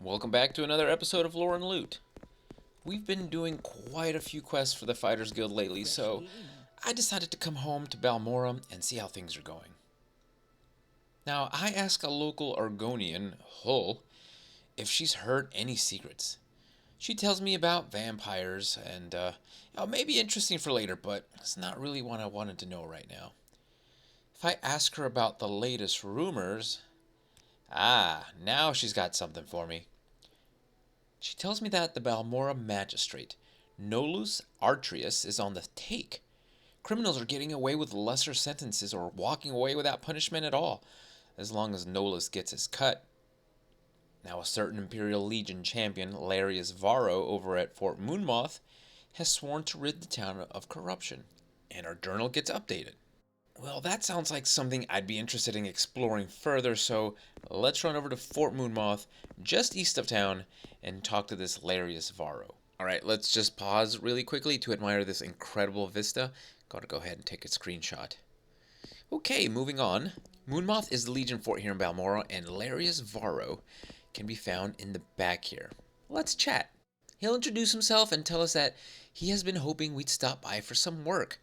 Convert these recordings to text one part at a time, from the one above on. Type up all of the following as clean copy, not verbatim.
Welcome back to another episode of Lore and Loot. We've been doing quite a few quests for the Fighters Guild lately, so I decided to come home to Balmora and see how things are going. Now, I asked a local Argonian, Hull, if she's heard any secrets. She tells me about vampires, and it may be interesting for later, but it's not really what I wanted to know right now. If I ask her about the latest rumors, now she's got something for me. She tells me that the Balmora magistrate, Nolus Artrius, is on the take. Criminals are getting away with lesser sentences or walking away without punishment at all, as long as Nolus gets his cut. Now, a certain Imperial Legion champion, Larrius Varro, over at Fort Moonmoth, has sworn to rid the town of corruption, and our journal gets updated. Well, that sounds like something I'd be interested in exploring further, so let's run over to Fort Moonmoth, just east of town, and talk to this Larrius Varro. Alright, let's just pause really quickly to admire this incredible vista. Gotta go ahead and take a screenshot. Okay, moving on. Moonmoth is the Legion fort here in Balmora, and Larrius Varro can be found in the back here. Let's chat. He'll introduce himself and tell us that he has been hoping we'd stop by for some work,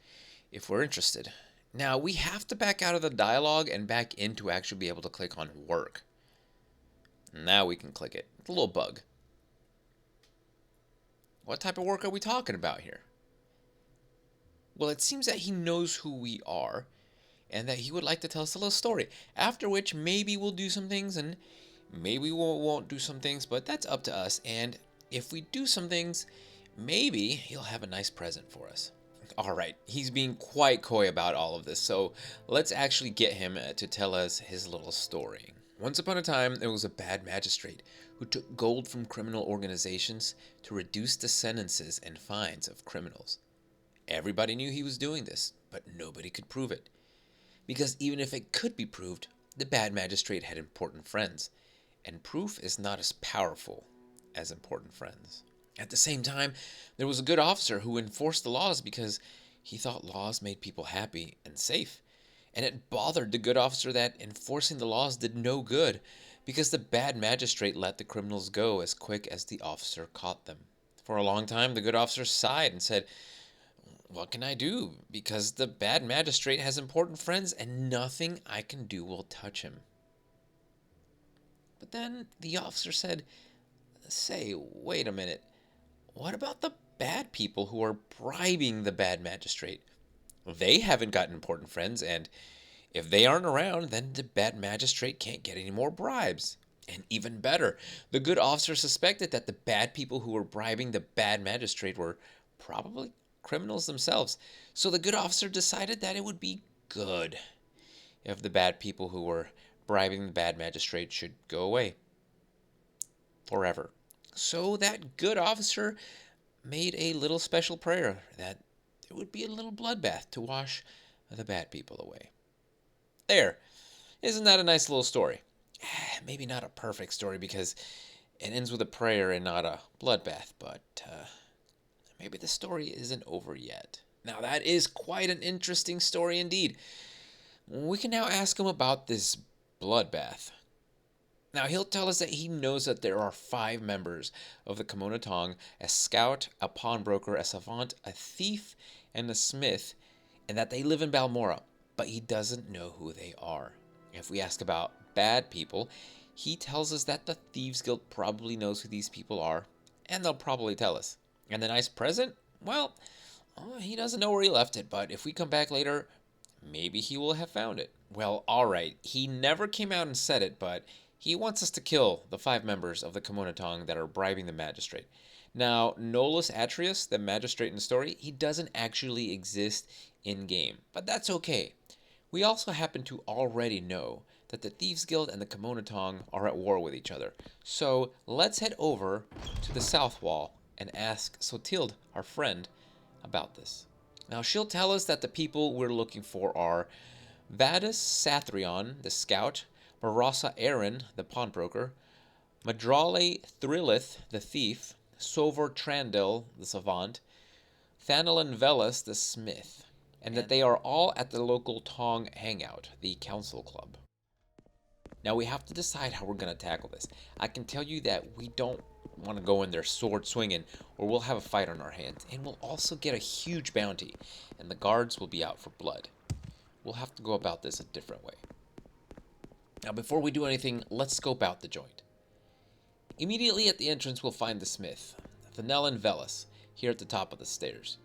if we're interested. Now, we have to back out of the dialogue and back in to actually be able to click on work. Now we can click it. It's a little bug. What type of work are we talking about here? Well, it seems that he knows who we are and that he would like to tell us a little story. After which, maybe we'll do some things and maybe we won't do some things, but that's up to us. And if we do some things, maybe he'll have a nice present for us. Alright, he's being quite coy about all of this, so let's actually get him to tell us his little story. Once upon a time, there was a bad magistrate who took gold from criminal organizations to reduce the sentences and fines of criminals. Everybody knew he was doing this, but nobody could prove it. Because even if it could be proved, the bad magistrate had important friends, and proof is not as powerful as important friends. At the same time, there was a good officer who enforced the laws because he thought laws made people happy and safe. And it bothered the good officer that enforcing the laws did no good because the bad magistrate let the criminals go as quick as the officer caught them. For a long time, the good officer sighed and said, "What can I do? Because the bad magistrate has important friends and nothing I can do will touch him." But then the officer said, "Say, wait a minute. What about the bad people who are bribing the bad magistrate? They haven't got important friends, and if they aren't around, then the bad magistrate can't get any more bribes." And even better, the good officer suspected that the bad people who were bribing the bad magistrate were probably criminals themselves. So the good officer decided that it would be good if the bad people who were bribing the bad magistrate should go away forever. So that good officer made a little special prayer that there would be a little bloodbath to wash the bad people away. There. Isn't that a nice little story? Maybe not a perfect story because it ends with a prayer and not a bloodbath, but maybe the story isn't over yet. Now, that is quite an interesting story indeed. We can now ask him about this bloodbath. Now, he'll tell us that he knows that there are 5 members of the Kimono Tong: a scout, a pawnbroker, a savant, a thief, and a smith, and that they live in Balmora, but he doesn't know who they are. If we ask about bad people, he tells us that the Thieves Guild probably knows who these people are, and they'll probably tell us. And the nice present? Well, he doesn't know where he left it, but if we come back later, maybe he will have found it. Well, alright, he never came out and said it, but he wants us to kill the 5 members of the Kimono Tong that are bribing the magistrate. Now, Nolus Atrius, the magistrate in the story, he doesn't actually exist in-game, but that's okay. We also happen to already know that the Thieves Guild and the Kimono Tong are at war with each other. So let's head over to the South Wall and ask Sotilde, our friend, about this. Now, she'll tell us that the people we're looking for are Vadus Sathrion, the scout, Marasa Aaron, the pawnbroker, Madrale Thrillith, the thief, Sovor Trandil, the savant, Thanalan Velas, the smith, and that they are all at the local Tong hangout, the council club. Now we have to decide how we're going to tackle this. I can tell you that we don't want to go in there sword swinging, or we'll have a fight on our hands, and we'll also get a huge bounty, and the guards will be out for blood. We'll have to go about this a different way. Now before we do anything, let's scope out the joint. Immediately at the entrance we'll find the smith, Thanellan Velis, here at the top of the stairs.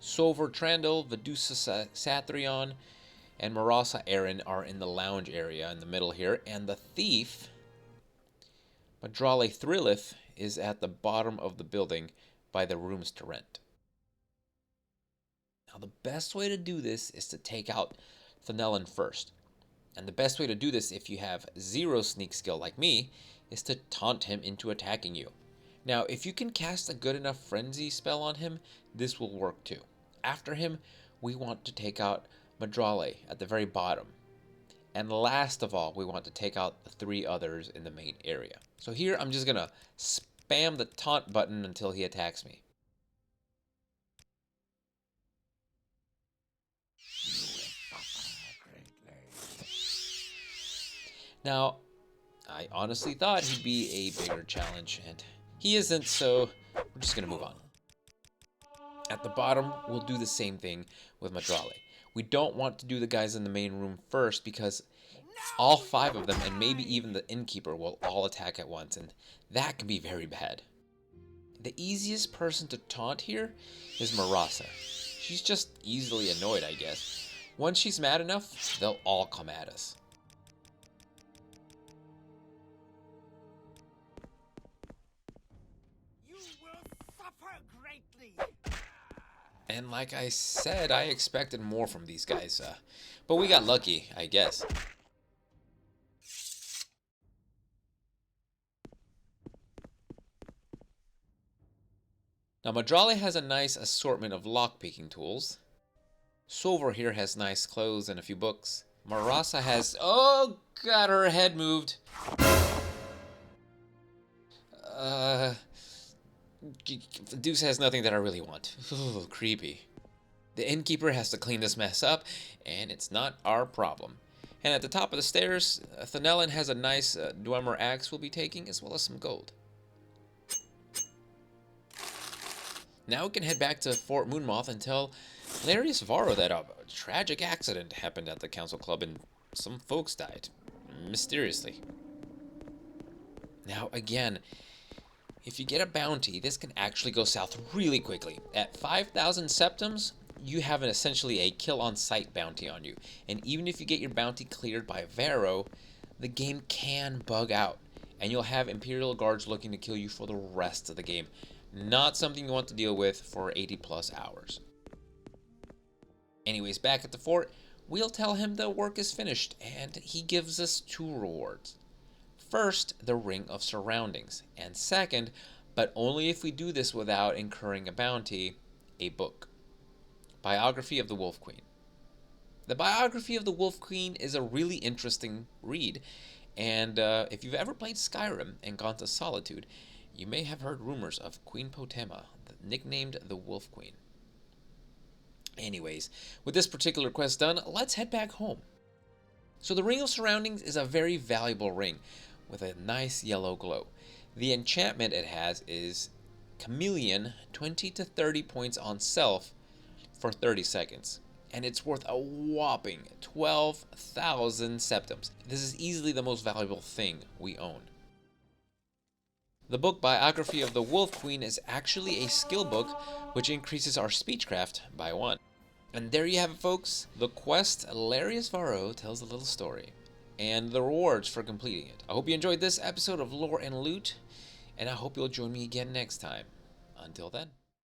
Sover Trandel, Vedusa Sathrion, and Marasa Aaron are in the lounge area in the middle here, and the thief, Madrale Thrillith, is at the bottom of the building by the rooms to rent. Now the best way to do this is to take out Thanellan first. And the best way to do this if you have 0 sneak skill like me is to taunt him into attacking you. Now if you can cast a good enough frenzy spell on him, this will work too. After him, we want to take out Madrale at the very bottom. And last of all, we want to take out the 3 others in the main area. So here I'm just going to spam the taunt button until he attacks me. Now, I honestly thought he'd be a bigger challenge, and he isn't, so we're just going to move on. At the bottom, we'll do the same thing with Madrale. We don't want to do the guys in the main room first because all 5 of them, and maybe even the innkeeper, will all attack at once, and that can be very bad. The easiest person to taunt here is Marasa. She's just easily annoyed, I guess. Once she's mad enough, they'll all come at us. And like I said, I expected more from these guys, but we got lucky, I guess. Now Madrale has a nice assortment of lockpicking tools. Sover here has nice clothes and a few books. Marasa has... oh god, her head moved. Deuce has nothing that I really want. Ooh, creepy. The innkeeper has to clean this mess up, and it's not our problem. And at the top of the stairs, Thanellan has a nice Dwemer axe we'll be taking, as well as some gold. Now we can head back to Fort Moonmoth and tell Larrius Varro that a tragic accident happened at the council club and some folks died, mysteriously. Now again, if you get a bounty, this can actually go south really quickly. At 5,000 septums, you have essentially a kill-on-sight bounty on you. And even if you get your bounty cleared by Varro, the game can bug out. And you'll have Imperial Guards looking to kill you for the rest of the game. Not something you want to deal with for 80 plus hours. Anyways, back at the fort, we'll tell him the work is finished, and he gives us 2 rewards. First, the Ring of Surroundings, and second, but only if we do this without incurring a bounty, a book. Biography of the Wolf Queen. The Biography of the Wolf Queen is a really interesting read, and if you've ever played Skyrim and gone to Solitude, you may have heard rumors of Queen Potema, nicknamed the Wolf Queen. Anyways, with this particular quest done, let's head back home. So the Ring of Surroundings is a very valuable ring with a nice yellow glow. The enchantment it has is Chameleon, 20 to 30 points on self for 30 seconds. And it's worth a whopping 12,000 septums. This is easily the most valuable thing we own. The book Biography of the Wolf Queen is actually a skill book which increases our speechcraft by 1. And there you have it, folks. The quest Larrius Varro tells a little story, and the rewards for completing it. I hope you enjoyed this episode of Lore and Loot, and I hope you'll join me again next time. Until then.